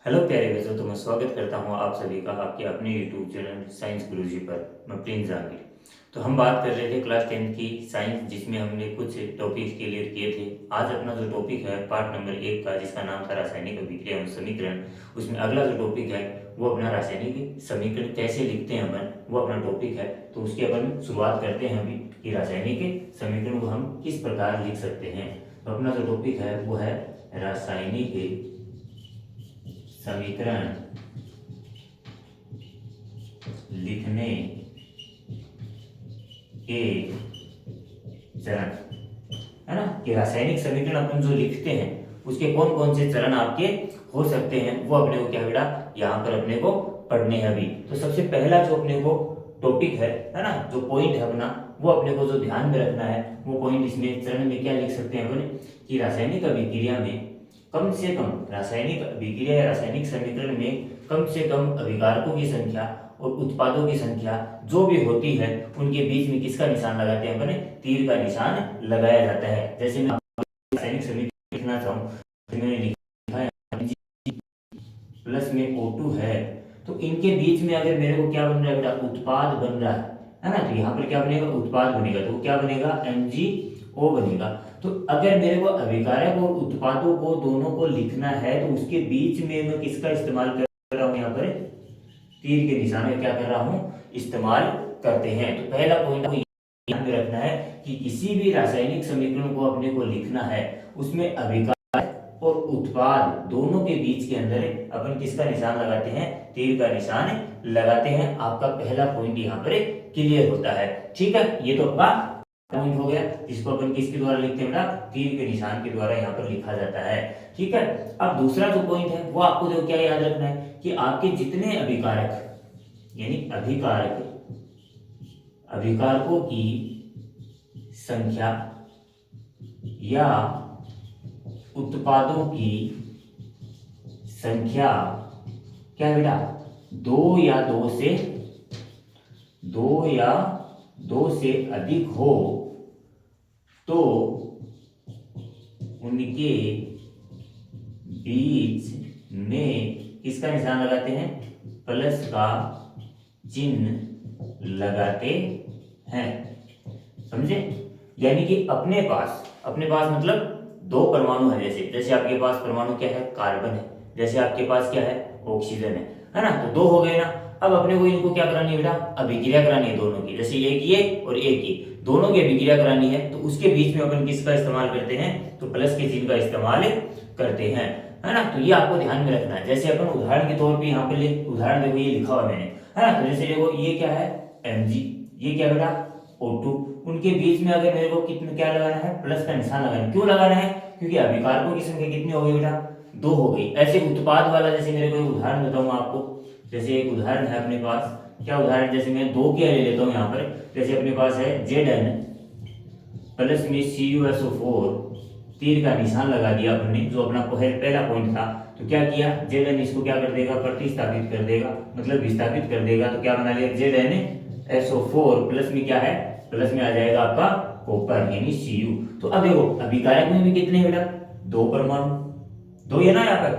Hello प्यारे बच्चों, तो मैं स्वागत करता हूँ आप सभी का आपके अपने यूट्यूब चैनल साइंस गुरुजी पर। मैं प्रिंस जहांगीर। तो हम बात कर रहे थे क्लास 10 की साइंस, जिसमें हमने कुछ टॉपिक्स क्लियर किए थे। आज अपना जो टॉपिक है पार्ट नंबर 1 का, जिसका नाम था रासायनिक अभिक्रिया एवं समीकरण, उसमें अगला जो टॉपिक है वो अपना रासायनिक समीकरण कैसे लिखते हैं अपन, वो अपना टॉपिक है। तो उसकी अपन शुरुआत करते हैं अभी कि रासायनिक समीकरण को हम किस प्रकार लिख सकते हैं। तो अपना जो टॉपिक है वो है रासायनिक समीकरण लिखने के चरण, है ना। कि रासायनिक समीकरण अपन जो लिखते हैं उसके कौन कौन से चरण आपके हो सकते हैं, वो अपने को क्या बेटा यहाँ पर अपने को पढ़ने हैं अभी। तो सबसे पहला जो अपने को टॉपिक है ना, जो पॉइंट है अपना, वो अपने को जो ध्यान में रखना है, वो पॉइंट इसमें चरण में क्या लिख सकते हैं अपन कि रासायनिक अभिक्रिया में कम से कम, रासायनिक अभिक्रिया या रासायनिक समीकरण में कम से कम अभिकारकों की संख्या और उत्पादों की संख्या जो भी होती है उनके बीच में किसका निशान लगाते हैं अपने, तीर का निशान लगाया जाता है। जैसे मैं रासायनिक समीकरण लिखना चाहूँ तो मैंने लिखा है प्लस में O2 है, तो इनके बीच में अगर मेरे को क्या बन रहा है बेटा, उत्पाद बन रहा है ना। तो यहाँ पर क्या बनेगा, उत्पाद बनेगा, तो क्या बनेगा, MgO बनेगा। तो अगर मेरे को अभिकारक और उत्पादों को दोनों को लिखना है तो उसके बीच में मैं किसका इस्तेमाल कर रहा हूँ, यहाँ पर तीर के निशान में क्या कर रहा हूँ, इस्तेमाल करते हैं। तो पहला पॉइंट आपको ध्यान में रखना है कि किसी भी रासायनिक समीकरण को अपने को लिखना है उसमें अभिकारक और उत्पाद दोनों के बीच के अंदर अपन किसका निशान लगाते हैं, तीर का निशान लगाते हैं। आपका पहला पॉइंट यहाँ पर क्लियर होता है। ठीक है, ये तो आपका पॉइंट हो गया, जिसको अपन किसके द्वारा लिखते हैं बेटा, तीर के निशान के द्वारा यहाँ पर लिखा जाता है। ठीक है, अब दूसरा जो पॉइंट है वो आपको देखो क्या याद रखना है कि आपके जितने अभिकारक यानी अभिकारकों की संख्या या उत्पादों की संख्या क्या बेटा, दो या दो से अधिक हो तो उनके बीच में किसका निशान लगाते हैं, प्लस का चिन्ह लगाते हैं। समझे, यानी कि अपने पास मतलब दो परमाणु है, जैसे जैसे आपके पास परमाणु क्या है, कार्बन है, जैसे आपके पास क्या है, ऑक्सीजन है ना। तो दो हो गए ना। अब अपने को इनको क्या करानी है बेटा, अभिक्रिया करानी है दोनों की, जैसे एक ये और एक ये, दोनों की अभिक्रिया करानी है। तो उसके बीच में अपन किसका इस्तेमाल करते हैं, तो प्लस के चिन्ह का इस्तेमाल करते हैं, है ना। तो ये आपको ध्यान में रखना है। जैसे अपन उदाहरण के तौर पे यहाँ पे उदाहरण देखो, ये लिखा हुआ मैंने, है ना। तो जैसे देखो ये क्या है, Mg, ये क्या बेटा, O2। उनके बीच में अगर मेरे को कितना क्या लगाना है, प्लस का निशान लगाना है। क्यों लगाना है, क्योंकि अभिकारकों की संख्या कितनी हो गई बेटा, दो हो गई। ऐसे उत्पाद वाला, जैसे मेरे को एक उदाहरण बताऊंगा आपको। जैसे एक उदाहरण है अपने पास, क्या उदाहरण, जैसे मैं दो क्या ले लेता हूँ यहाँ पर। जैसे अपने पास है Zn प्लस में CuSO4, तीर का निशान लगा दिया अपने, जो अपना पहला पॉइंट था। तो क्या किया, Zn इसको क्या कर देगा, प्रतिस्थापित कर देगा, मतलब विस्थापित कर देगा। तो क्या बना लिया, ZnSO4 प्लस में क्या है, प्लस में आ जाएगा आपका कॉपर यानी Cu। तो अब देखो अभिकारक में भी कितने बेटा, दो परमाणु, दो है ना यहाँ पर।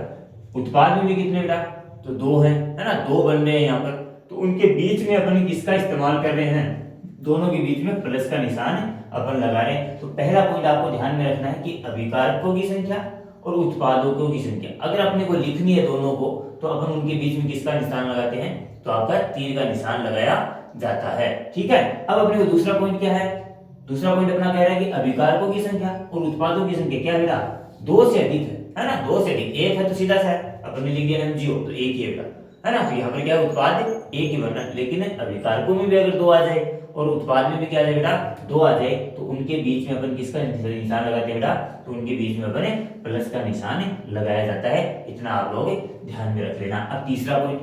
उत्पाद में भी कितने बेटा, तो दो है ना, दो बन रहे हैं यहाँ पर। तो उनके बीच में अपन किसका इस्तेमाल कर रहे हैं, दोनों के बीच में प्लस का निशान अपन लगा रहे हैं। तो पहला पॉइंट आपको ध्यान में रखना है कि अभिकारकों की संख्या और उत्पादकों की संख्या अगर अपने को लिखनी है दोनों को, तो अपन उनके बीच में किसका निशान लगाते हैं, तो आपका तीर का निशान लगाया जाता है। ठीक है, अब अपने को दूसरा पॉइंट क्या है, दूसरा पॉइंट अपना कह रहा है कि अभिकारकों की संख्या और उत्पादों की संख्या क्या बेटा, दो से अधिक है ना, दो से अधिक। एक है तो सीधा सा है, अपन ने लिख दिया MgO, तो एक ही है बेटा, है ना। तो यहाँ पर क्या है, उत्पाद एक ही बन रहा है, लेकिन अभिकारकों में भी अगर दो आ जाए और उत्पाद में भी क्या आ जाए बेटा, दो आ जाए, तो उनके बीच में अपन किसका निशान लगाते हैं बेटा, तो उनके बीच में अपन प्लस का निशान लगाया जाता है। इतना आप लोग ध्यान में रख लेना। अब तीसरा पॉइंट,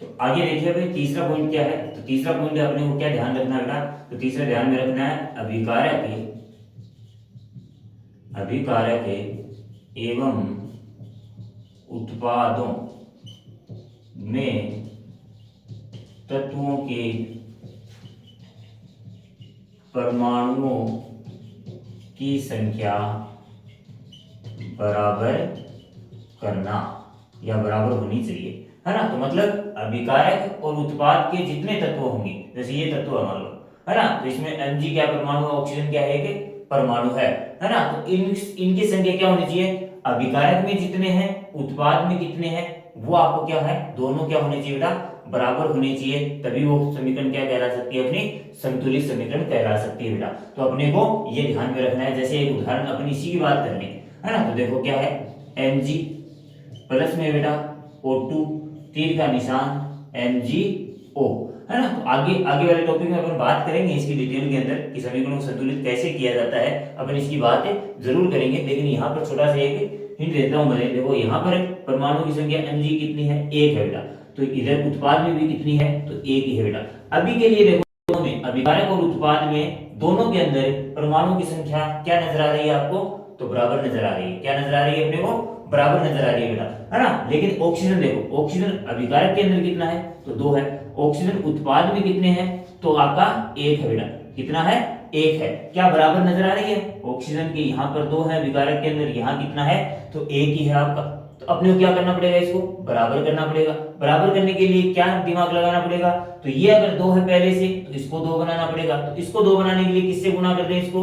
तो आगे देखिए भाई तीसरा पॉइंट क्या है। तो तीसरा पॉइंट अपने को क्या ध्यान रखना है बेटा, तो तीसरा ध्यान में रखना है अभिकारक एवं उत्पादों में तत्वों के परमाणुओं की संख्या बराबर करना या बराबर होनी चाहिए, है ना। तो मतलब अभिकारक और उत्पाद के जितने तत्व होंगे, जैसे ये तत्व मान लो, है ना, तो इसमें Mg क्या परमाणु है, ऑक्सीजन क्या है, एक परमाणु है ना। तो इनकी संख्या क्या होनी चाहिए, अभिकारक में जितने हैं उत्पाद में कितने हैं, वो आपको क्या है, दोनों क्या होने चाहिए बेटा, बराबर होने चाहिए, तभी वो समीकरण क्या कहला सकती है, अपनी संतुलित समीकरण कहला सकती है बेटा। तो अपने को ये ध्यान में रखना है। जैसे एक उदाहरण अपनी इसी की बात कर लें, है ना, तो देखो क्या है, Mg प्लस में बेटा O2, तीर का निशान MgO, है ना। तो आगे आगे वाले टॉपिक में अपन बात करेंगे इसकी डिटेल के अंदर कि समीकरणों को संतुलित कैसे किया जाता है, अपन इसकी बात जरूर करेंगे। लेकिन यहाँ पर छोटा सा एक हिंट देता हूँ मैं, देखो यहाँ पर परमाणु की संख्या Mg कितनी है, एक है बेटा, तो इधर उत्पाद में भी कितनी है, तो एक ही है बेटा। अभी के लिए देखो में अभिकारक और उत्पाद में दोनों के अंदर परमाणु की संख्या क्या नजर आ रही है आपको, तो बराबर नजर आ रही है। क्या नजर आ रही है अपने को, बराबर नजर आ रही है बेटा, है ना। लेकिन ऑक्सीजन देखो, ऑक्सीजन अभिकारक के अंदर कितना है, तो 2 है, ऑक्सीजन उत्पाद में कितने हैं, तो आपका 1 है बेटा, कितना है, 1 है। क्या बराबर नजर आ रही है, ऑक्सीजन के यहाँ पर 2 है, अभिकारक के अंदर यहाँ कितना है, तो 1 ही है आपका। तो अपने को क्या करना पड़ेगा, इसको बराबर करना पड़ेगा। बराबर करने के लिए क्या दिमाग लगाना पड़ेगा, तो ये अगर 2 है पहले से, तो इसको 2 बनाना पड़ेगा। तो इसको 2 बनाने के लिए किससे गुना कर दें, इसको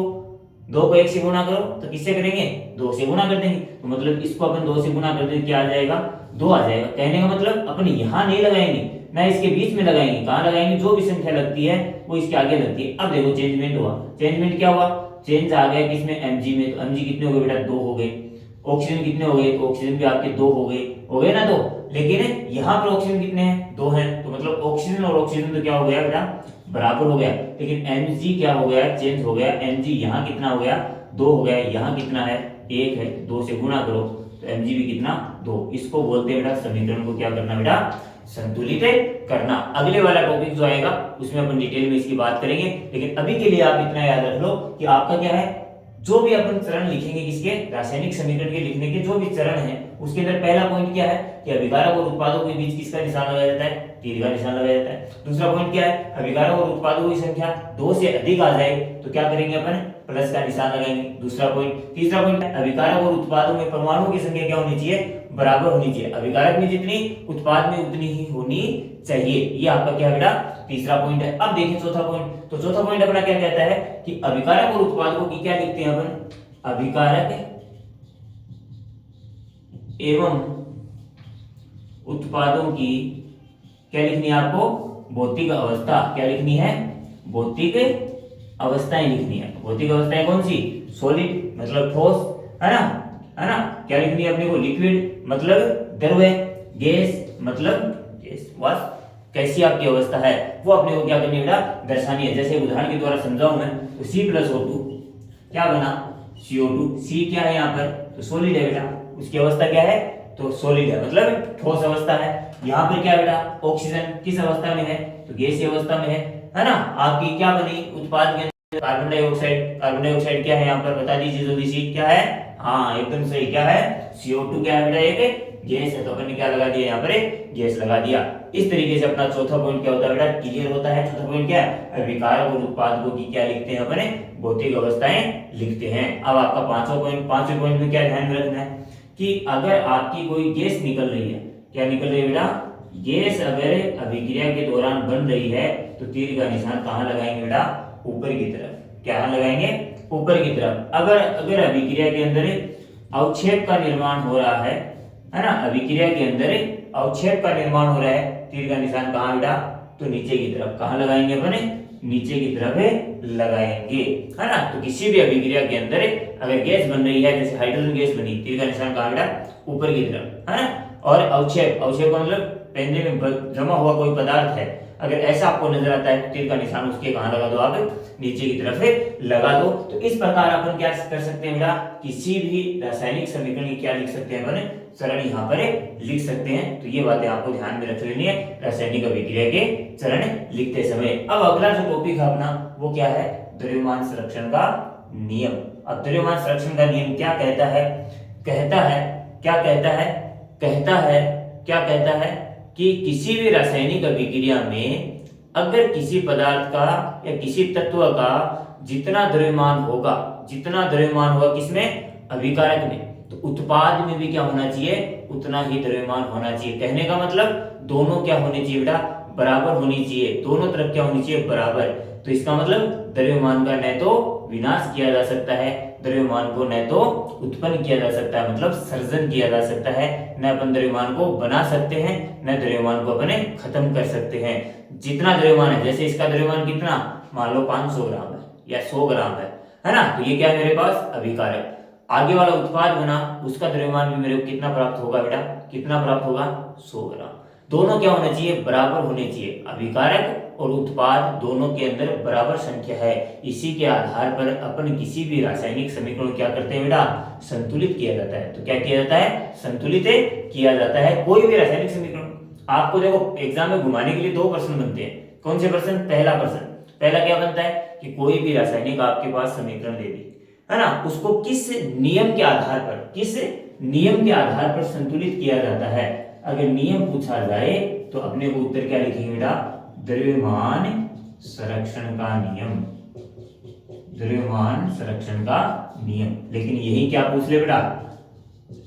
2 को 1 से गुना करो, तो किससे करेंगे, 2 से गुना कर देंगे। तो मतलब इसको अपन 2 से गुना कर दें, क्या आ जाएगा, 2 आ जाएगा। कहने का मतलब अपन यहाँ नहीं लगाएंगे ना, इसके बीच में लगाएंगे। कहाँ लगाएंगे, जो भी संख्या लगती है वो इसके आगे लगती है। अब देखो चेंजमेंट हुआ, चेंजमेंट क्या हुआ, चेंज आ गया किसमें, Mg में। तो Mg कितने हो गए बेटा, 2 हो गए। ऑक्सीजन कितने हो गए, तो ऑक्सीजन भी आपके 2 हो गए ना 2। लेकिन यहाँ पर ऑक्सीजन कितने हैं, 2 हैं, तो मतलब ऑक्सीजन और ऑक्सीजन तो क्या हो गया बेटा, बराबर हो गया। लेकिन Mg क्या हो गया, चेंज हो गया। Mg यहाँ कितना हो गया, 2 हो गया, यहाँ कितना है, 1 है, 2 से गुना करो तो Mg भी कितना, 2। इसको बोलते हैं बेटा समीकरण को क्या करना बेटा, संतुलित करना। अगले वाला टॉपिक जो आएगा उसमें अपन डिटेल में इसकी बात करेंगे। लेकिन अभी के लिए आप इतना याद रख लो कि आपका क्या है, जो भी अपन चरण लिखेंगे किसके, रासायनिक समीकरण के लिखने के जो भी चरण है, उसके अंदर पहला पॉइंट क्या है कि अभिकारक और उत्पादों के बीच किसका निशान लगाया जाता है, तीर का निशान लगाया जाता है। दूसरा पॉइंट क्या है, अभिकारक और उत्पादों की संख्या 2 से अधिक आ जाए तो क्या करेंगे अपन, प्लस का निशान लगाएंगे, दूसरा पॉइंट। तीसरा पॉइंट, अभिकारक और उत्पादों में परमाणुओं की संख्या क्या होनी चाहिए, बराबर होनी चाहिए। अभिकारक में जितनी, उत्पाद में उतनी ही होनी चाहिए। ये आपका क्या बेटा, तीसरा पॉइंट है। अब देखिए चौथा पॉइंट, तो चौथा पॉइंट अपना क्या कहता है कि अभिकारक और उत्पादों की क्या लिखते हैं अपन, अभिकारक एवं उत्पादों की क्या लिखनी है आपको, भौतिक अवस्था। क्या लिखनी है, भौतिक अवस्थाएं लिखनी है। भौतिक अवस्थाएं कौन सी, सॉलिड मतलब ठोस, है ना, है ना। क्या लिखनी है अपने को, लिक्विड मतलब द्रव्य, गैस मतलब गैस, बस कैसी आपकी अवस्था है वो अपने को क्या करनी है बेटा, दर्शानी है। जैसे उदाहरण के द्वारा समझाऊं मैं, तो C+O2 क्या बना, CO2। C क्या है यहाँ पर, तो सॉलिड है बेटा, उसकी अवस्था क्या है, तो सॉलिड है मतलब ठोस अवस्था है। यहाँ पर क्या बेटा, ऑक्सीजन किस अवस्था में है, तो गैसीय अवस्था में है ना। आपकी क्या बनी, उत्पाद के अंदर कार्बन डाइऑक्साइड। कार्बन डाइऑक्साइड क्या है यहाँ पर, बता दीजिए जल्दी सी, क्या है, हाँ एकदम सही, क्या है, CO2 क्या है बेटा, एक गैस है। तो अपन ने क्या लगा दिया, यहाँ पर एक गैस लगा दिया। इस तरीके से अपना चौथा पॉइंट क्या होता है बेटा, क्लियर होता है। चौथा पॉइंट क्या है, अभिकारक और उत्पादकों की क्या लिखते हैं अपने, भौतिक अवस्थाएं लिखते हैं। अब आपका पांचवें पॉइंट में क्या ध्यान रखना है कि अगर आपकी कोई गैस निकल रही है, क्या निकल रही है बेटा, गैस अगर अभिक्रिया के दौरान बन रही है तो तीर का निशान कहाँ लगाएंगे बेटा, ऊपर की तरफ। क्या लगाएंगे, ऊपर की तरफ। अगर अभिक्रिया के अंदर अवक्षेप का निर्माण हो रहा है ना, अभिक्रिया के अंदर अवक्षेप का निर्माण हो रहा है, तीर का निशान कहाँ बेटा, तो नीचे की तरफ। कहाँ लगाएंगे अपने, नीचे की तरफ लगाएंगे, है ना। तो किसी भी अभिक्रिया के अंदर अगर गैस बन रही है, जैसे हाइड्रोजन गैस बनी, तीर का निशान कहाँ बेटा, ऊपर की तरफ, है ना। और अवक्षेप का मतलब पेंदे में जमा हुआ कोई पदार्थ है, अगर ऐसा आपको नजर आता है तो तीर का निशान उसके कहाँ लगा दो, आप नीचे की तरफ लगा दो। तो इस प्रकार अपन क्या कर सकते हैं बेटा, किसी भी रासायनिक समीकरण की क्या लिख सकते हैं अपन, चरण यहाँ पर लिख सकते हैं। तो ये बातें आपको ध्यान में रख लेनी है रासायनिक अभिक्रिया के चरण लिखते समय। अब अगला जो टॉपिक है अपना वो क्या है, द्रव्यमान संरक्षण का नियम। अब द्रव्यमान संरक्षण का नियम क्या कहता है, क्या कहता है कि किसी भी रासायनिक अभिक्रिया में अगर किसी पदार्थ का या किसी तत्व का जितना द्रव्यमान होगा किसमें, अभिकारक में, तो उत्पाद में भी क्या होना चाहिए, उतना ही द्रव्यमान होना चाहिए। कहने का मतलब दोनों क्या होने चाहिए बेटा, बराबर होनी चाहिए, दोनों तरफ क्या होनी चाहिए, बराबर। तो इसका मतलब द्रव्यमान का न तो विनाश किया जा सकता है, द्रव्यमान को न तो उत्पन्न किया जा सकता है, मतलब सर्जन किया जा सकता है, न अपन द्रव्यमान को बना सकते हैं, न द्रव्यमान को अपने खत्म कर सकते हैं। जितना द्रव्यमान है, जैसे इसका द्रव्यमान कितना, मान लो 500 ग्राम है या 100 ग्राम है ना, तो ये क्या है मेरे पास, अभिकारक। आगे वाला उत्पाद बना, उसका द्रव्यमान भी मेरे को कितना प्राप्त होगा बेटा, कितना प्राप्त होगा, 100 ग्राम। दोनों क्या होने चाहिए, बराबर होने चाहिए, अभिकारक और उत्पाद दोनों के अंदर बराबर संख्या है। इसी के आधार पर अपन किसी भी रासायनिक समीकरण क्या करते हैं बेटा, संतुलित किया जाता है। तो क्या किया जाता है, संतुलित किया जाता है कोई भी रासायनिक समीकरण। आपको देखो एग्जाम में घुमाने के लिए 2 प्रश्न बनते हैं। कौन से प्रश्न, पहला प्रश्न, पहला क्या बनता है कि कोई भी रासायनिक आपके पास समीकरण दे दी है ना, उसको किस नियम के आधार पर, किस नियम के आधार पर संतुलित किया जाता है। अगर नियम पूछा जाए तो अपने को उत्तर क्या लिखेंगे बेटा, द्रव्यमान संरक्षण का नियम, द्रव्यमान संरक्षण का नियम। लेकिन यही क्या पूछ ले बेटा,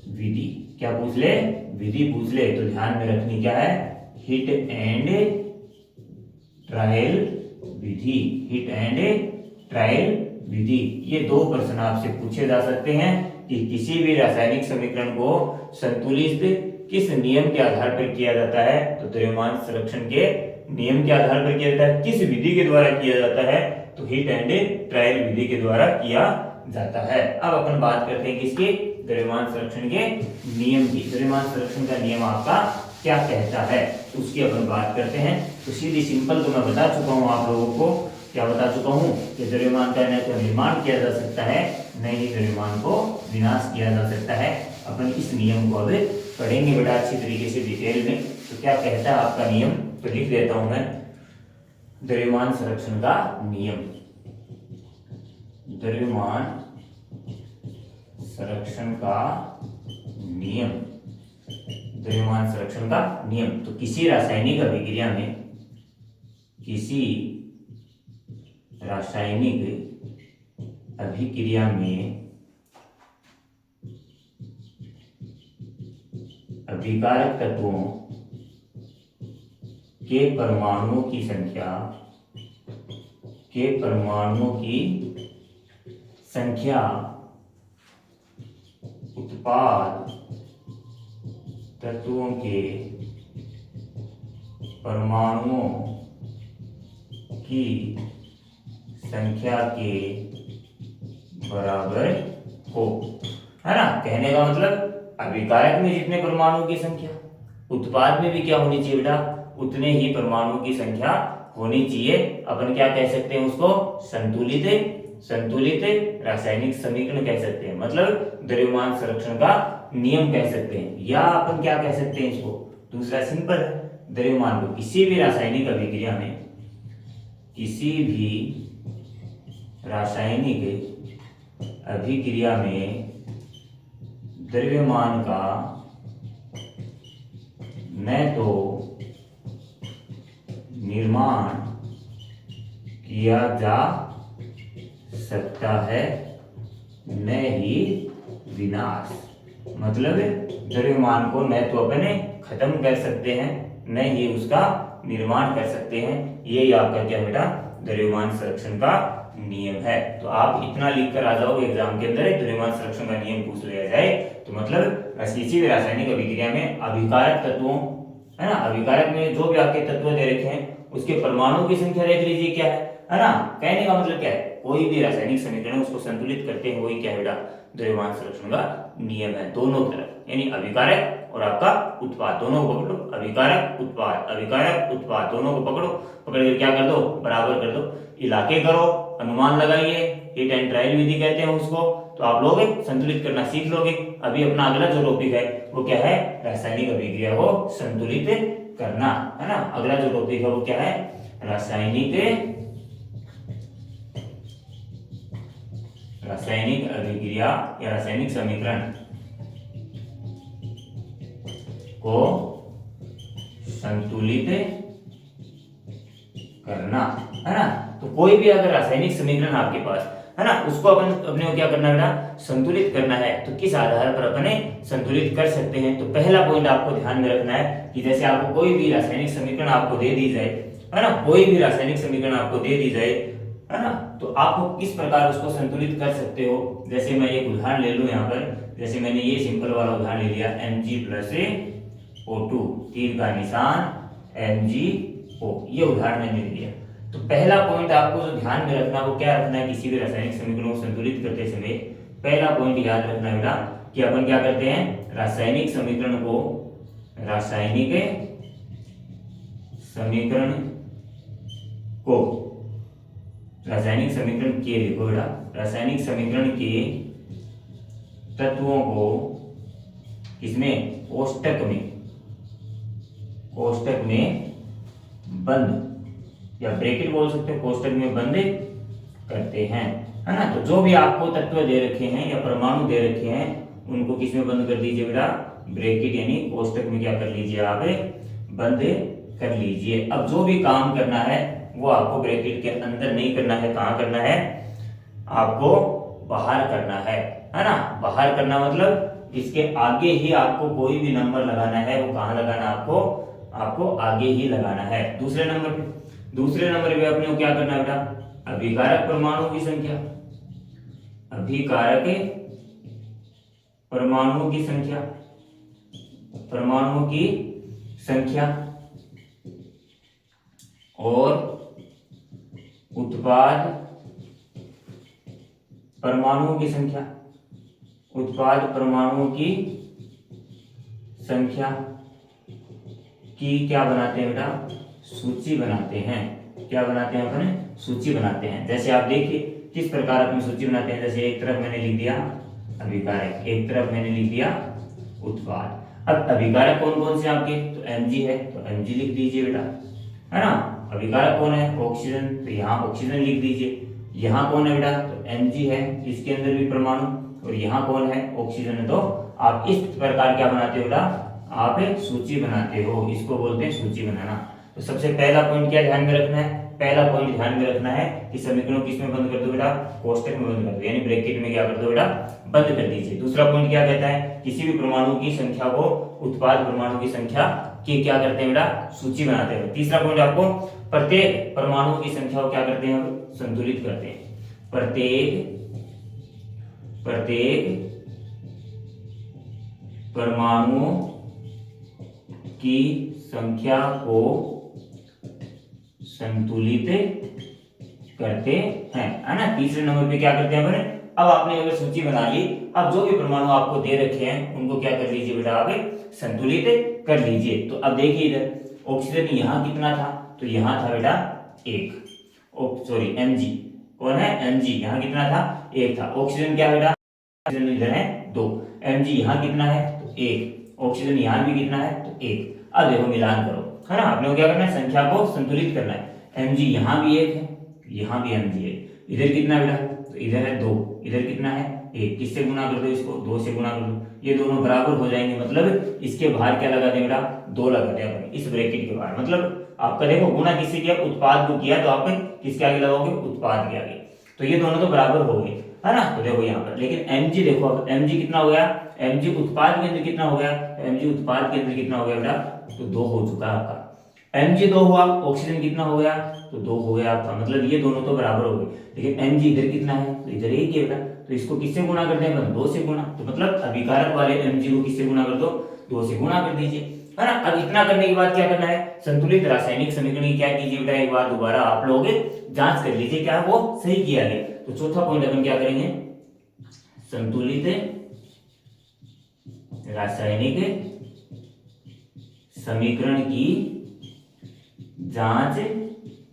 विधि, क्या पूछ ले, विधि पूछ ले। तो ध्यान में रखनी क्या है, हिट एंड ट्रायल विधि, हिट एंड ट्रायल विधि। ये 2 प्रश्न आपसे पूछे जा सकते हैं कि किसी भी रासायनिक समीकरण को संतुलित किस नियम के आधार पर किया जाता है, तो द्रव्यमान संरक्षण के नियम के आधार पर किया जाता है। किस विधि के द्वारा किया जाता है, तो हिट एंड ट्रायल विधि के द्वारा किया जाता है। अब अपन बात करते हैं किसके, द्रव्यमान संरक्षण के नियम की। द्रव्यमान संरक्षण का नियम आपका क्या कहता है, उसकी अपन बात करते हैं। तो सीधी सिंपल तो मैं बता चुका हूं आप लोगों को, क्या बता चुका हूं कि द्रव्यमान का न तो निर्माण किया जा सकता है, न ही द्रव्यमान को विनाश किया जा सकता है। अपन इस नियम को अब पढ़ेंगे बेटा अच्छी तरीके से डिटेल में। तो क्या कहता है आपका नियम, तो लिख देता हूं मैं, द्रव्यमान संरक्षण का नियम, द्रव्यमान संरक्षण का नियम, द्रव्यमान संरक्षण का नियम। तो किसी रासायनिक अभिक्रिया में, किसी रासायनिक अभिक्रिया में अभिकारक तत्वों के परमाणुओं की संख्या, के परमाणुओं की संख्या उत्पाद तत्वों के परमाणुओं की संख्या के बराबर हो, है ना। कहने का मतलब अभिकारक में जितने परमाणुओं की संख्या, उत्पाद में भी क्या होनी चाहिए बेटा, उतने ही परमाणुओं की संख्या होनी चाहिए। अपन क्या कह सकते हैं उसको, संतुलित संतुलित रासायनिक समीकरण कह सकते हैं, मतलब द्रव्यमान संरक्षण का नियम कह सकते हैं। या अपन क्या कह सकते हैं इसको, दूसरा सिंपल है, द्रव्यमान को किसी भी रासायनिक अभिक्रिया में, किसी भी रासायनिक अभिक्रिया में द्रव्यमान का न तो निर्माण किया जा सकता है, न ही विनाश, मतलब द्रव्यमान को न तो अपने खत्म कर सकते हैं, न ही उसका निर्माण कर सकते हैं। ये आपका क्या बेटा, द्रव्यमान संरक्षण का नियम है। तो आप इतना लिखकर आ जाओ एग्जाम के अंदर, द्रव्यमान संरक्षण का नियम पूछ लिया जाए तो मतलब किसी भी रासायनिक अभिक्रिया में अभिकारक तत्वों, है ना, अभिकारक में जो भी आपके तत्व दे रखे हैं उसके परमाणुओं की संख्या देख लीजिए क्या है ना। कहने का मतलब क्या है, कोई भी रासायनिक समीकरण उसको संतुलित करते हैं, वही क्या है बेटा, द्रव्यमान संरक्षण का नियम है। दोनों तरफ यानी अभिकारक और आपका उत्पाद दोनों को पकड़ो, अभिकारक उत्पाद, अभिकारक उत्पाद दोनों को पकड़ो, पकड़ कर क्या कर दो, बराबर कर दो, इलाके करो, अनुमान लगाइए, हिट एंड ट्रायल विधि कहते हैं उसको। तो आप लोग संतुलित करना सीख लोगे। अभी अपना अगला जो टॉपिक है वो क्या है, रासायनिक अभिक्रिया को संतुलित करना, है ना। अगला जो टॉपिक है वो क्या है, रासायनिक अभिक्रिया या रासायनिक समीकरण को संतुलित करना, है ना। तो कोई भी अगर रासायनिक समीकरण आपके पास है ना, उसको अपन अपने को क्या करना है बेटा, संतुलित करना है। तो किस आधार पर अपने संतुलित कर सकते हैं, तो पहला पॉइंट आपको ध्यान में रखना है कि जैसे आपको कोई भी रासायनिक समीकरण आपको दे दी जाए, है ना, कोई भी रासायनिक समीकरण आपको दे दी जाए, है ना, तो आपको किस प्रकार उसको संतुलित कर सकते हो। जैसे मैं एक उदाहरण ले लूं यहाँ पर, जैसे मैंने ये सिंपल वाला उदाहरण ले लिया, Mg+O2, तीर का निशान MgO, ये उदाहरण मैंने लिया। तो पहला पॉइंट आपको जो ध्यान में रखना, वो क्या रखना है, किसी भी रासायनिक समीकरण को संतुलित करते समय पहला पॉइंट याद रखना है बेटा कि अपन क्या करते हैं, रासायनिक समीकरण को, रासायनिक समीकरण को, रासायनिक समीकरण के लिखो बेटा, रासायनिक समीकरण के तत्वों को किसमें, कोष्टक में, कोष्टक में बंद या ब्रैकेट बोल सकते हो, कोष्टक में बंद करते हैं, है ना। तो जो भी आपको तत्व दे रखे हैं या परमाणु दे रखे हैं, उनको किस में बंद कर दीजिए बेटा, ब्रैकेट यानी कोष्टक में क्या कर लीजिए आप, बंद कर लीजिए। अब जो भी काम करना है वो आपको ब्रैकेट के अंदर नहीं करना है, कहाँ करना है, आपको बाहर करना है ना। बाहर करना मतलब इसके आगे ही आपको कोई भी नंबर लगाना है, वो कहाँ लगाना आपको, आपको आगे ही लगाना है, दूसरे नंबर पे। दूसरे नंबर पे अपने को क्या करना है बेटा, अभिकारक परमाणु की संख्या, अभिकारक परमाणुओं की संख्या, परमाणुओं की संख्या और उत्पाद परमाणुओं की संख्या, उत्पाद परमाणुओं की संख्या की क्या बनाते हैं बेटा, सूची बनाते हैं। क्या बनाते हैं अपन, सूची बनाते हैं। जैसे आप देखिए किस प्रकार अपनी सूची बनाते हैं, जैसे एक तरफ मैंने लिख दिया अभिकारक, एक तरफ मैंने लिख दिया उत्पाद। अब अभिकारक कौन कौन से आपके, तो Mg है, तो Mg लिख दीजिए बेटा, है ना। अभिकारक कौन है, ऑक्सीजन, तो यहाँ ऑक्सीजन लिख दीजिए। यहाँ कौन है बेटा, तो Mg है, इसके अंदर भी परमाणु, और यहाँ कौन है, ऑक्सीजन है। तो आप इस प्रकार क्या बनाते हो बेटा, आप एक सूची बनाते हो, इसको बोलते हैं सूची बनाना। तो सबसे पहला पॉइंट क्या ध्यान में रखना है, पहला पॉइंट ध्यान में रखना है कि समीकरणों किस में बंद कर दो बेटा, कोष्टक में बंद कर दो, यानी ब्रैकेट में क्या कर दो बेटा, बंद कर दीजिए। दूसरा पॉइंट क्या कहता है, किसी भी परमाणु की संख्या को उत्पाद परमाणु की संख्या की क्या करते हैं बेटा,'t बनाते हैं। तीसरा पॉइंट आपको प्रत्येक परमाणु की संख्या को क्या करते हैं, संतुलित करते हैं। प्रत्येक परमाणु की संख्या को संतुलित करते हैं, है ना। तीसरे नंबर पे क्या करते हैं अपने, अब आपने अगर सूची बना ली, अब जो भी परमाणु आपको दे रखे हैं उनको क्या कर लीजिए बेटा, आप संतुलित कर लीजिए। तो अब देखिए इधर ऑक्सीजन यहाँ कितना था, तो यहाँ था बेटा एक, सॉरी Mg कौन है, Mg यहाँ कितना था, एक था। ऑक्सीजन क्या बेटा, ऑक्सीजन इधर है दो, Mg यहाँ कितना है, तो एक, ऑक्सीजन यहाँ भी कितना है, तो एक। अब देखो मिलान करो, है ना, आपने क्या करना है, संख्या को संतुलित करना है। Mg यहाँ भी एक है, यहाँ भी Mg है, इधर कितना बेटा, तो इधर है दो, इधर कितना है एक, किससे गुना कर दो इसको, दो से गुना कर दो, ये दोनों बराबर हो जाएंगे। मतलब इसके बाहर क्या लगा दें बेटा, दो लगा दें अपन इस ब्रैकेट के बाहर। मतलब आपका देखो गुना किससे किया, उत्पाद को किया, तो आप किसके आगे लगाओगे, उत्पाद के आगे। तो ये दोनों तो बराबर हो गए, है ना। तो देखो यहाँ पर लेकिन Mg देखो, अब Mg कितना हो गया, Mg उत्पाद के अंदर कितना हो गया, Mg उत्पाद के अंदर कितना हो गया बेटा, तो दो हो चुका है आपका। Mg दो हुआ, ऑक्सीजन कितना हो गया, तो दो हो गया आपका। मतलब ये दोनों तो बराबर हो गए, लेकिन Mg इधर कितना है, तो इधर एक ही बेटा, तो इसको किससे गुना करते हैं, दो से गुना। तो मतलब अभिकारक वाले Mg को किससे गुना कर दो, दो से गुना कर दीजिए, है ना। अब इतना करने के बाद क्या करना है, संतुलित रासायनिक समीकरण की क्या कीजिए बेटा, एक बार दोबारा आप लोग जांच कर लीजिए क्या वो सही किया गया। तो चौथा पॉइंट अपन क्या करेंगे, संतुलित रासायनिक समीकरण की जांच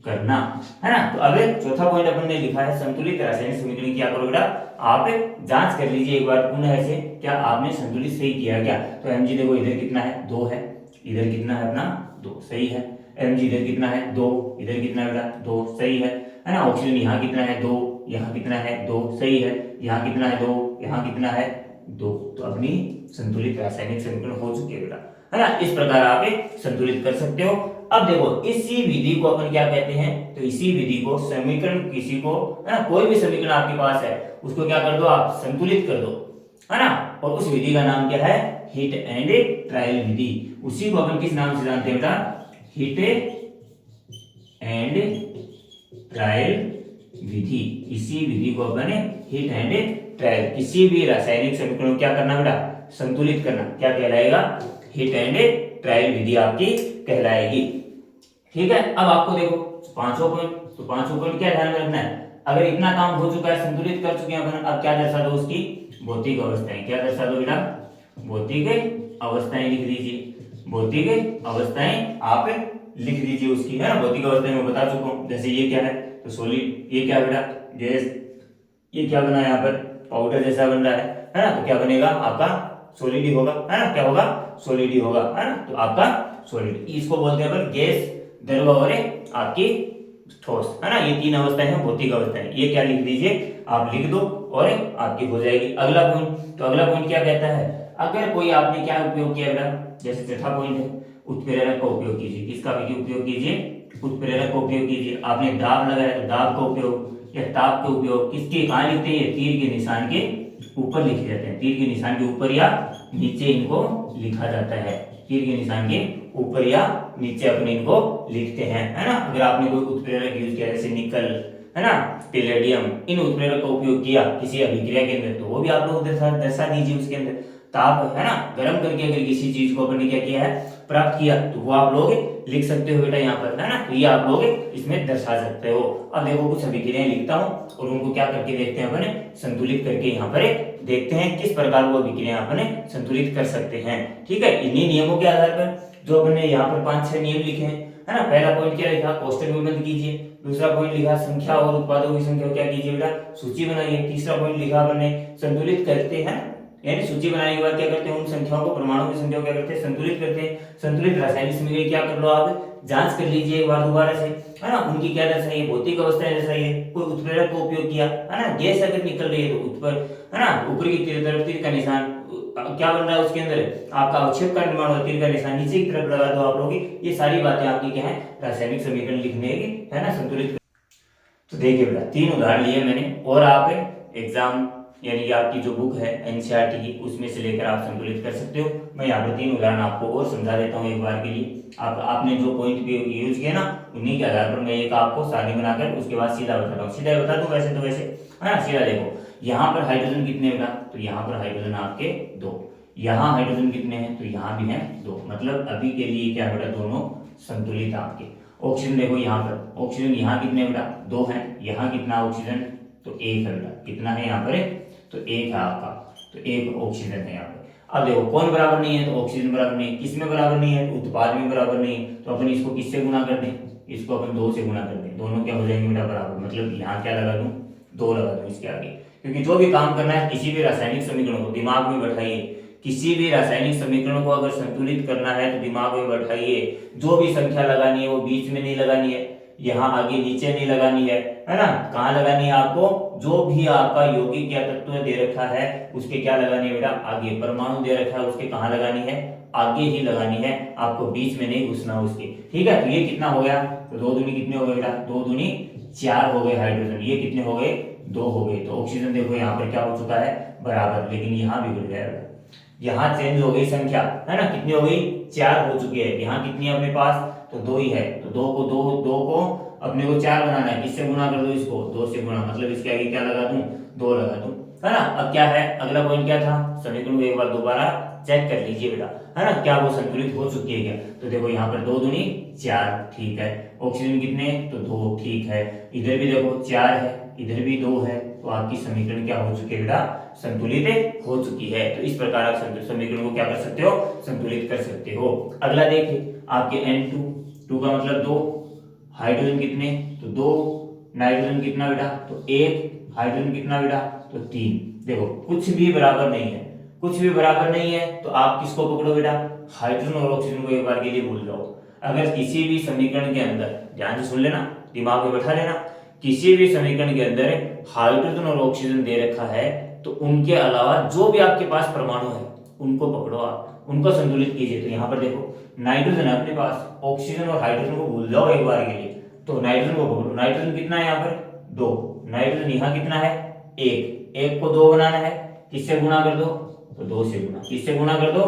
करना, है ना। तो अब चौथा पॉइंट अपन ने लिखा है, संतुलित रासायनिक समीकरण क्या करो बेटा, आप जांच कर लीजिए एक बार पुनः से, क्या आपने संतुलित सही किया क्या। तो Mg देखो इधर कितना है, दो है, इधर कितना है अपना, दो, सही है। Mg इधर कितना है, दो, इधर कितना है बेटा, दो, सही है ना। ऑक्सीजन यहाँ कितना है, दो, यहाँ कितना है, दो, सही है। यहाँ कितना है, दो, यहाँ कितना है, दो। तो अपनी संतुलित रासायनिक समीकरण हो चुके हैं बेटा, है ना। इस प्रकार आप संतुलित कर सकते हो। अब देखो इसी विधि को अपन क्या कहते हैं, तो इसी विधि को समीकरण किसी को है ना, कोई भी समीकरण आपके पास है उसको क्या कर दो आप संतुलित कर दो, है ना, और उस विधि का नाम क्या है, हिट एंड ट्रायल विधि। उसी को अपन किस नाम से जानते हैं बेटा, हिट एंड ट्रायल विधि। इसी विधि को अपन हिट एंड ट्रायल, किसी भी रासायनिक समीकरण को क्या करना बेटा, संतुलित करना, क्या कहलाएगा, हिट एंड ट्रायल विधि आपकी कहलाएगी। ठीक है, अब आपको देखो पांचों पॉइंट, तो पांचों पॉइंट क्या ध्यान में रखना है, अगर इतना काम हो चुका है, संतुलित कर चुके हैं अपन, अब क्या दर्शा दो उसकी भौतिक अवस्थाएं, क्या दर्शा दो बेटा, भौतिक अवस्थाएं लिख दीजिए, भौतिक अवस्थाएं आप लिख दीजिए उसकी, है ना, भौतिक अवस्थाएं मैं बता चुका हूं, जैसे ये क्या है, तो सॉलिड, ये क्या बेटा गैस, ये क्या बना है यहाँ पर पाउडर जैसा बन रहा है ना, तो क्या बनेगा आपका सॉलिड ही होगा, है ना, क्या होगा, सॉलिड ही होगा, है ना, तो आपका सॉलिड, इसको बोलते हैं अपन गैस, द्रव और आपकी ठोस, है ना, ये तीन अवस्थाएं हैं भौतिक अवस्थाएं, ये क्या लिख दीजिए आप लिख दो और आपकी हो जाएगी। अगला पॉइंट, तो अगला पॉइंट क्या कहता है, अगर कोई आपने क्या उपयोग किया बेटा, जैसे चौथा पॉइंट है उत्प्रेरक का उपयोग कीजिए, किसका भी उपयोग कीजिए, उत्प्रेरक का उपयोग कीजिए, आपने दाब लगाया तो दाब का उपयोग या ताप का उपयोग किसके कहाँ लिखते हैं, तीर के निशान के ऊपर लिखे जाते हैं, तीर के निशान के ऊपर या नीचे इनको लिखा जाता है, तीर के निशान के ऊपर या नीचे अपने इनको लिखते हैं, है ना। अगर आपने कोई उत्प्रेरक यूज किया जैसे निकल, है ना, पैलेडियम, इन उत्प्रेरक का उपयोग किया किसी अभिक्रिया के अंदर, तो वो भी आप लोग दर्शा दीजिए उसके अंदर। ताप, है ना, गर्म करके अगर किसी चीज को अपन ने क्या किया है, प्राप्त किया, तो वो आप लोग लिख सकते हो बेटा यहाँ पर, है ना, तो ये आप लोग इसमें दर्शा सकते हो। अब देखो कुछ अभिक्रियाएं लिखता हूँ और उनको क्या करके देखते हैं अपन, संतुलित करके यहाँ पर देखते हैं किस प्रकार वो अभिक्रिया अपन संतुलित कर सकते हैं। ठीक है, इन्हीं नियमों के आधार पर जो अपन ने यहाँ पर 5-6 नियम लिखे हैं, है ना, पहला पॉइंट क्या लिखा, कोष्टक में बंद कीजिए, दूसरा पॉइंट लिखा संख्या और उत्पादों की संख्या क्या कीजिए बेटा, सूची बनाइए, तीसरा पॉइंट लिखा अपन ने संतुलित करते हैं, यानी सूची बनाने के बाद क्या करते हैं, उन संख्याओं को, परमाणु की संख्या को क्या करते हैं, संतुलित करते हैं। संतुलित रासायनिक समीकरण क्या कर लो आप, जांच कर लीजिए एक बार दोबारा से, है ना, उनकी क्या दर्शाइए, भौतिक अवस्थाएं दर्शाइए, कोई उत्प्रेरक का उपयोग किया, है ना, गैस अगर निकल रही है तो ऊपर, है ना, ऊपर की तरफ तीर का निशान क्या बन रहा है उसके अंदर, आपका अवक्षेप का निर्माण होता है, तीर का निशान नीचे की तरफ लगा दो आप लोग, ये सारी बातें आपकी क्या है, रासायनिक समीकरण लिखने की, है ना, संतुलित। तो देखिए बेटा 3 उदाहरण लिए मैंने, और आप एग्जाम यानी कि आपकी जो बुक है एनसीईआरटी की उसमें से लेकर आप संतुलित कर सकते हो। मैं यहाँ पर 3 उदाहरण आपको और समझा देता हूँ एक बार के लिए, आपने जो पॉइंट भी यूज किया ना उन्हीं के आधार पर मैं एक आपको सारणी बनाकर उसके बाद सीधा बताता हूँ, सीधा बता दूँ वैसे तो वैसे, है ना। सीधा देखो यहाँ पर हाइड्रोजन कितने बेटा, तो यहाँ पर हाइड्रोजन आपके 2, यहाँ हाइड्रोजन कितने हैं, तो यहाँ भी हैं 2, मतलब अभी के लिए क्या बेटा दोनों संतुलित आपके। ऑक्सीजन देखो यहाँ पर, ऑक्सीजन यहाँ कितने बेटा 2 हैं, यहाँ कितना ऑक्सीजन, तो 1 है बेटा, कितना है यहाँ पर, तो 1 है आपका, तो 1 ऑक्सीजन है यहाँ पे। अब देखो कौन बराबर नहीं है, तो ऑक्सीजन बराबर नहीं है, किसमें बराबर नहीं है, तो उत्पाद में बराबर नहीं है, तो अपन इसको किससे गुना कर दें, इसको अपन 2 से गुना कर दें, दोनों क्या हो जाएंगे बेटा बराबर, मतलब यहाँ क्या लगा दूं, 2 लगा दूं इसके आगे, क्योंकि जो भी काम करना है किसी भी रासायनिक समीकरण को दिमाग में बैठाइए, किसी भी रासायनिक समीकरण को अगर संतुलित करना है तो दिमाग में बैठाइए, जो भी संख्या लगानी है वो बीच में नहीं लगानी है, यहाँ आगे नीचे नहीं लगानी है ना, कहाँ लगानी है आपको, जो भी आपका यौगिक या तत्व दे रखा है उसके क्या लगानी है बेटा, आगे, परमाणु दे रखा है उसके कहाँ लगानी है, आगे ही लगानी है, आपको बीच में नहीं घुसना उसके। ठीक है, तो ये कितना हो गया, तो 2 दूनी कितने हो गए बेटा, 2 दूनी 4 हो गए हाइड्रोजन, ये कितने हो गए 2 हो गए, तो ऑक्सीजन देखो यहाँ पर क्या हो चुका है बराबर, लेकिन यहाँ बिगड़ गया, यहाँ चेंज हो गई संख्या, है ना, कितनी हो गई 4 हो चुकी है, यहाँ कितनी है अपने पास, तो 2 ही है, तो 2 को अपने को 4 बनाना है, किससे गुना कर दो इसको, 2 से गुना, मतलब इसके आगे क्या लगा दूं, 2 लगा दूं, है ना। अब क्या है अगला पॉइंट क्या था, समीकरण को एक बार दोबारा चेक कर लीजिए बेटा, है ना, क्या वो संतुलित हो चुकी है क्या, तो देखो यहाँ पर 2 दूनी 4, ठीक है, ऑक्सीजन कितने, तो 2, ठीक है, इधर भी देखो 4 है, इधर भी 2 है, तो आपकी समीकरण क्या हो चुकी है बेटा, संतुलित हो चुकी है। तो इस प्रकार आप समीकरण को क्या कर सकते हो, संतुलित कर सकते हो। अगला देखिए आपके N2 का मतलब 2, हाइड्रोजन कितने, तो 2, नाइट्रोजन कितना बेटा, तो 1, हाइड्रोजन कितना बेटा, तो 3। देखो कुछ भी बराबर नहीं है, कुछ भी बराबर नहीं है, तो आप किसको पकड़ो बेटा, हाइड्रोजन और ऑक्सीजन को एक बार के लिए भूल जाओ। अगर किसी भी समीकरण के अंदर, ध्यान से सुन लेना, दिमाग में बैठा लेना, किसी भी समीकरण के अंदर हाइड्रोजन और ऑक्सीजन दे रखा है तो उनके अलावा जो भी आपके पास परमाणु है उनको पकड़ो आप, उनको संतुलित कीजिए। तो यहाँ पर देखो नाइट्रोजन है अपने पास, ऑक्सीजन और हाइड्रोजन को भूल जाओ एक बार के लिए। तो नाइट्रोजन को पकड़ो, नाइट्रोजन कितना है यहाँ पर 2, नाइट्रोजन यहाँ कितना है 1, 1 को 2 बनाना है, किससे गुणा कर दो तो 2 से गुणा, किससे गुणा कर दो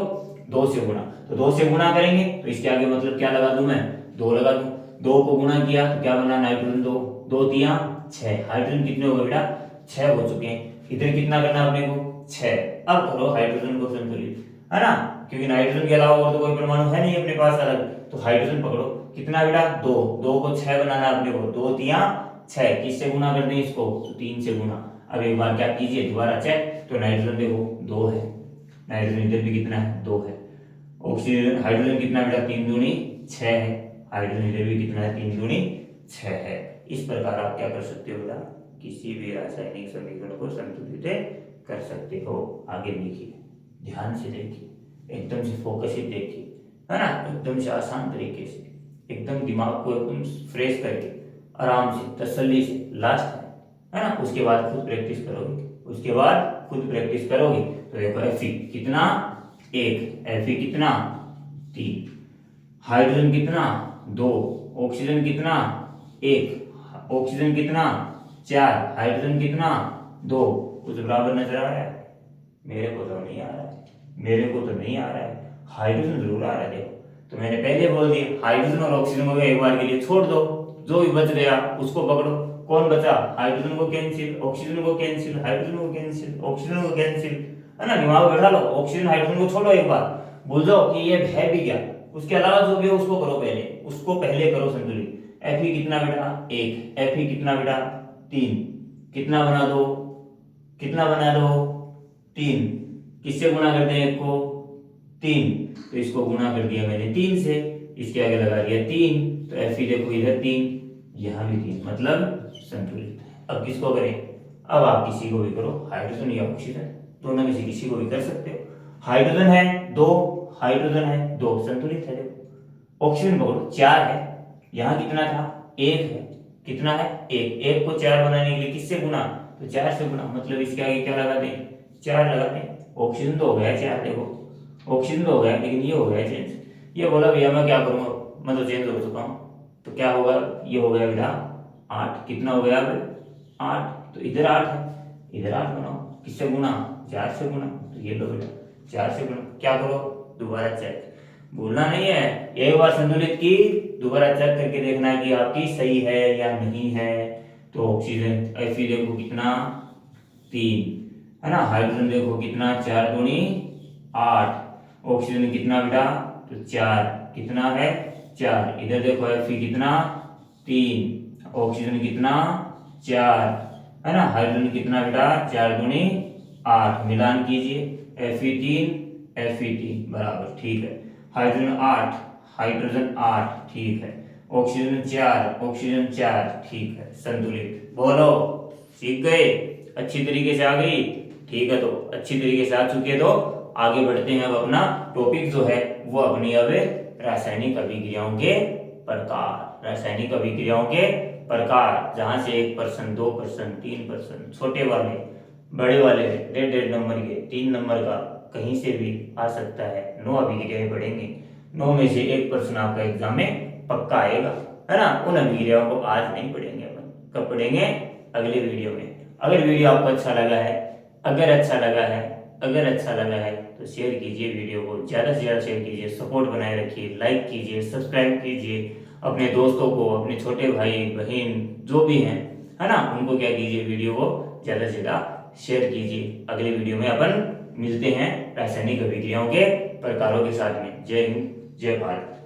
2 से गुणा। तो 2 से गुणा करेंगे तो इसके आगे मतलब क्या लगा दूं मैं 2 लगा दूं, 2 को गुणा किया तो क्या बना नाइट्रोजन 2, 2 तिया 6, हाइड्रोजन कितने हो गए बेटा 6 हो चुके हैं। इधर कितना करना अपने को 6। अब करो हाइड्रोजन को संतुलित, है ना, क्योंकि नाइट्रोजन के अलावा और तो कोई परमाणु है नहीं अपने पास अलग। तो हाइड्रोजन पकड़ो, कितना बेटा 2, 2 को 6 बनाना है अपने को, 2 तिया 6, किससे गुणा कर दें इसको तो 3 से गुणा। अब एक बार क्या कीजिए दोबारा चेक, तो नाइट्रोजन देखो 2 है, नाइट्रोजन इधर भी कितना है 2 है। ऑक्सीजन हाइड्रोजन कितना बेटा 3 दूनी 6 है, हाइड्रोजन इधर भी कितना है 3 दूनी 6 है। इस प्रकार आप क्या कर सकते हो बेटा, किसी भी रासायनिक समीकरण को संतुलित कर सकते हो। आगे देखिए, ध्यान से देखिए, एकदम से फोकसित देखिए, है ना, एकदम से आसान तरीके से, एकदम दिमाग को एकदम फ्रेश करके आराम से तसल्ली से, लास्ट है ना, उसके बाद खुद प्रैक्टिस करोगे, उसके बाद खुद प्रैक्टिस करोगे। तो देखो Fe कितना 1, Fe कितना 3, हाइड्रोजन कितना 2, ऑक्सीजन कितना 1, ऑक्सीजन कितना 4, हाइड्रोजन कितना 2, कुछ बराबर नजर आ रहा है? मेरे को तो नहीं आ रहा है, मेरे को तो नहीं आ रहा है, हाइड्रोजन जरूर आ रहा है। देखो तो मैंने पहले बोल दिया हाइड्रोजन और ऑक्सीजन को एक बार के लिए छोड़ दो, जो भी बच गया उसको पकड़ो। कौन बचा, हाइड्रोजन को कैंसिल, ऑक्सीजन को कैंसिल, हाइड्रोजन को कैंसिल, ऑक्सीजन को कैंसिल, है ना, दिमाग बैठा लो। ऑक्सीजन हाइड्रोजन को छोड़ो, एक बार भूल जाओ कि ये है भी क्या, उसके अलावा जो भी है उसको करो, पहले उसको पहले करो संतुलित। Fe कितना बेटा 1, Fe कितना बेटा 3, कितना बना दो, कितना बना दो 3, किससे गुणा करते हैं 1 को 3, तो इसको गुणा कर दिया मैंने 3 से, इसके आगे लगा दिया 3, तो Fe देखो इधर 3, यहाँ भी 3, मतलब संतुलित है। अब किसको करें, अब आप किसी को भी करो, हाइड्रोजन या ऑक्सीजन, दोनों में से किसी को भी कर सकते हो। हाइड्रोजन है 2, हाइड्रोजन है 2, संतुलित है। देखो ऑक्सीजन पकड़ो 4 है, यहाँ कितना था 1 है, कितना है 1, 1 को 4 बनाने के लिए किससे गुणा तो 4 से गुणा, मतलब इसके आगे क्या लगा दें 4 लगा दें। ऑक्सीजन तो हो गया 4, देखो ऑक्सीजन तो हो गया, लेकिन ये हो गया चेंज, ये बोला भैया मैं क्या करूँगा, मैं तो चेंज हो चुका हूँ, तो क्या होगा, ये हो गया बेटा 8, कितना हो गया अब 8, तो इधर 8 है, इधर 8 बनाओ, किससे गुणा 4 से गुणा, तो ये लो बेटा 4 से गुणा, क्या करो दोबारा चेक, भूलना नहीं है, एक बार संतुलित की दोबारा चेक करके देखना है कि आपकी सही है या नहीं है। तो ऑक्सीजन Fe देखो कितना 3, है ना, हाइड्रोजन देखो कितना 4 दूनी 8, ऑक्सीजन कितना बेटा तो 4, कितना है 4, इधर देखो Fe कितना 3, ऑक्सीजन कितना 4, है ना, हाइड्रोजन कितना बेटा 4 दूनी 8, मिलान कीजिए Fe3 बराबर, ठीक है, हाइड्रोजन 8, हाइड्रोजन 8, ठीक है, ऑक्सीजन 4, ठीक है, संतुलित। बोलो सीख गए, अच्छी तरीके से आ गई, ठीक है, तो अच्छी तरीके से आ चुके, तो आगे बढ़ते हैं। अब अपना टॉपिक जो है वो अपनी अब रासायनिक अभिक्रियाओं के प्रकार, रासायनिक अभिक्रियाओं के प्रकार, जहां से 1%, 2%, 3%, छोटे वाले बड़े वाले 1.5 नंबर के 3 नंबर का कहीं से भी आ सकता है। 9 अभिक्रियाएं पढ़ेंगे, 9 में से 1% आपका एग्जाम में पक्का आएगा, है ना। उन अभिक्रियाओं को आज नहीं पढ़ेंगे अपन, कब पढ़ेंगे, अगले वीडियो में। अगर वीडियो आपको अच्छा लगा है, अगर अच्छा लगा है तो शेयर कीजिए, वीडियो को ज़्यादा से ज़्यादा शेयर कीजिए, सपोर्ट बनाए रखिए, लाइक कीजिए, सब्सक्राइब कीजिए, अपने दोस्तों को, अपने छोटे भाई बहन जो भी हैं, है ना, उनको क्या कीजिए, वीडियो को ज़्यादा से ज़्यादा शेयर कीजिए। अगले वीडियो में अपन मिलते हैं रासायनिक अभिक्रियाओं के प्रकारों के साथ में। जय हिंद, जय भारत।